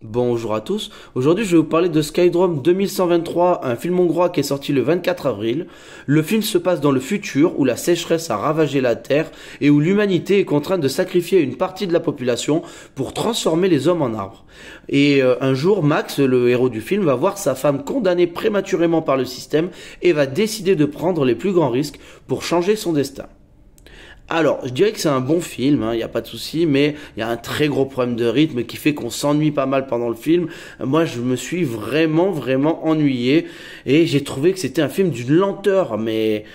Bonjour à tous, aujourd'hui je vais vous parler de Skydrome 2123, un film hongrois qui est sorti le 24 avril. Le film se passe dans le futur où la sécheresse a ravagé la Terre et où l'humanité est contrainte de sacrifier une partie de la population pour transformer les hommes en arbres. Et un jour, Max, le héros du film, va voir sa femme condamnée prématurément par le système et va décider de prendre les plus grands risques pour changer son destin. Alors, je dirais que c'est un bon film, il n'y a pas de souci, mais il y a un très gros problème de rythme qui fait qu'on s'ennuie pas mal pendant le film. Moi, je me suis vraiment ennuyé et j'ai trouvé que c'était un film d'une lenteur, mais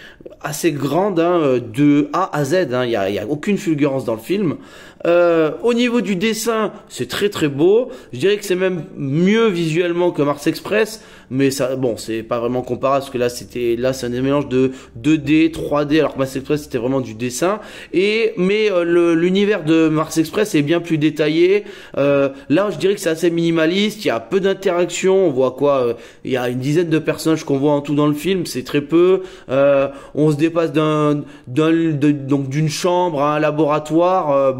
assez grande, de A à Z. Il y a aucune fulgurance dans le film. Au niveau du dessin, c'est très beau. Je dirais que c'est même mieux visuellement que Mars Express, mais ça, bon, c'est pas vraiment comparable parce que là c'est un mélange de 2D, 3D, alors que Mars Express c'était vraiment du dessin. Mais l'univers de Mars Express est bien plus détaillé. Là, je dirais que c'est assez minimaliste. Il y a peu d'interactions. On voit quoi il y a une dizaine de personnages qu'on voit en tout dans le film. C'est très peu. On se dépasse donc d'une chambre à un laboratoire.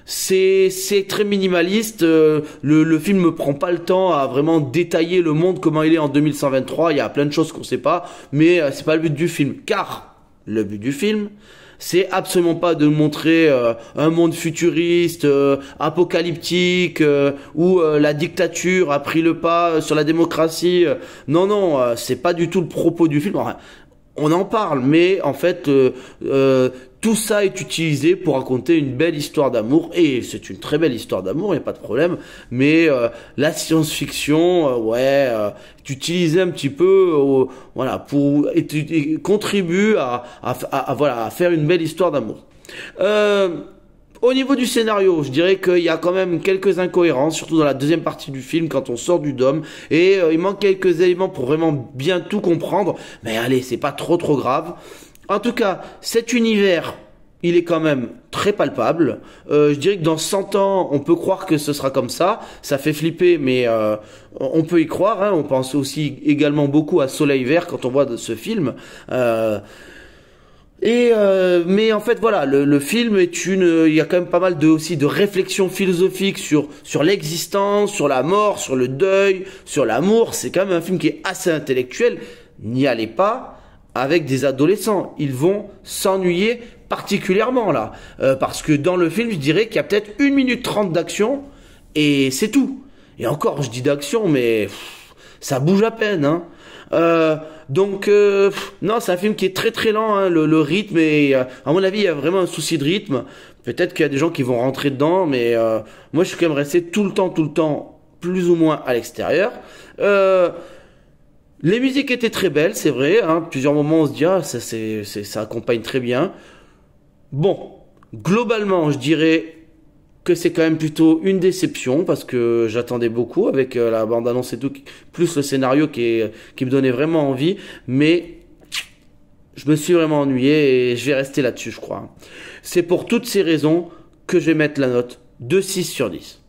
C'est très minimaliste. Le film ne prend pas le temps à vraiment détailler le monde comment il est en 2123. Il y a plein de choses qu'on sait pas, mais c'est pas le but du film. Car le but du film, c'est absolument pas de montrer un monde futuriste, apocalyptique, où la dictature a pris le pas sur la démocratie. Non, c'est pas du tout le propos du film. Enfin, on en parle, mais en fait, tout ça est utilisé pour raconter une belle histoire d'amour, et c'est une très belle histoire d'amour, il n'y a pas de problème, mais la science-fiction, est utilisée un petit peu, et contribue à faire une belle histoire d'amour. Au niveau du scénario, je dirais qu'il y a quand même quelques incohérences, surtout dans la deuxième partie du film, quand on sort du dôme, et il manque quelques éléments pour vraiment bien tout comprendre, mais allez, c'est pas trop grave. En tout cas, cet univers, il est quand même très palpable. Je dirais que dans 100 ans, on peut croire que ce sera comme ça. Ça fait flipper, mais on peut y croire. On pense aussi également beaucoup à Soleil Vert quand on voit ce film. Mais en fait voilà, le film est il y a quand même pas mal aussi de réflexions philosophiques sur l'existence, sur la mort, sur le deuil, sur l'amour. C'est quand même un film qui est assez intellectuel. N'y allez pas avec des adolescents, ils vont s'ennuyer particulièrement là, parce que dans le film, je dirais qu'il y a peut-être 1 minute 30 d'action et c'est tout. Et encore, je dis d'action, mais ça bouge à peine, hein. Non, c'est un film qui est très lent, le rythme est, à mon avis, il y a vraiment un souci de rythme. Peut-être qu'il y a des gens qui vont rentrer dedans, mais moi je suis quand même resté tout le temps, plus ou moins à l'extérieur. Les musiques étaient très belles, c'est vrai, plusieurs moments on se dit, ça accompagne très bien. Bon, globalement, je dirais que c'est quand même plutôt une déception parce que j'attendais beaucoup avec la bande-annonce et tout, plus le scénario qui me donnait vraiment envie, mais je me suis vraiment ennuyé et je vais rester là-dessus, je crois. C'est pour toutes ces raisons que je vais mettre la note de 6 sur 10.